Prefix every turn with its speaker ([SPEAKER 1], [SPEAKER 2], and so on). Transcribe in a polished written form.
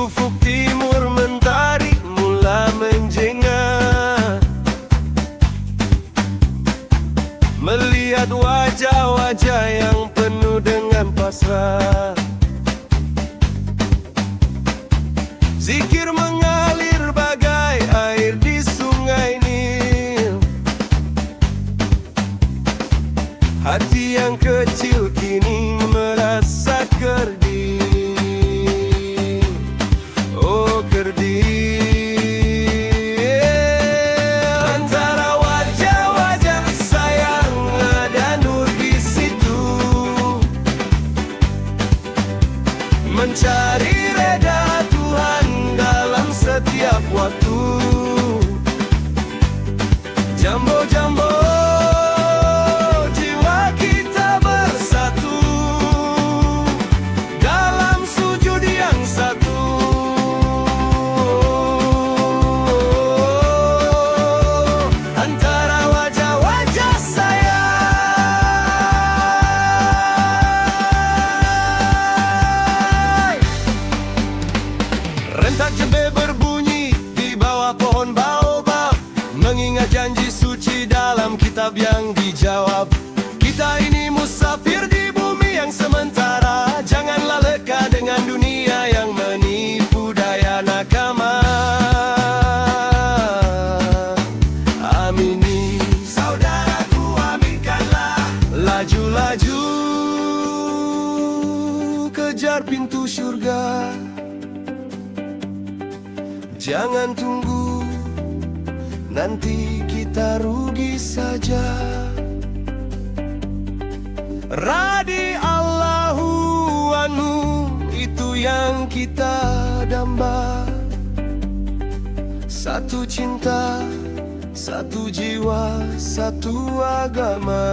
[SPEAKER 1] ufuk timur mentari mula menjengah, melihat wajah-wajah yang penuh dengan pasrah. Zikir mengalir bagai air di sungai Nil. Hati yang kecil kini merasa kerdil. Oh kerdil. Antara wajah-wajah sayang ada nur di situ, mencari reda Tuhan dalam setiap waktu. Jambo-jambo jiwa kita bersatu dalam sujud yang satu. Antara wajah-wajah sayang. Rentak jembe berbunyi di bawah pohon baobab, mengingat janji suci dalam kitab yang dijawab. Kita ini musafir di bumi yang sementara, janganlah leka dengan dunia yang menipu daya nakama. Amini, saudaraku, aminkanlah. Laju-laju kejar pintu surga, jangan tunggu nanti kita rugi saja. Radi Allahu anhu, itu yang kita damba. Satu cinta, satu jiwa, satu agama.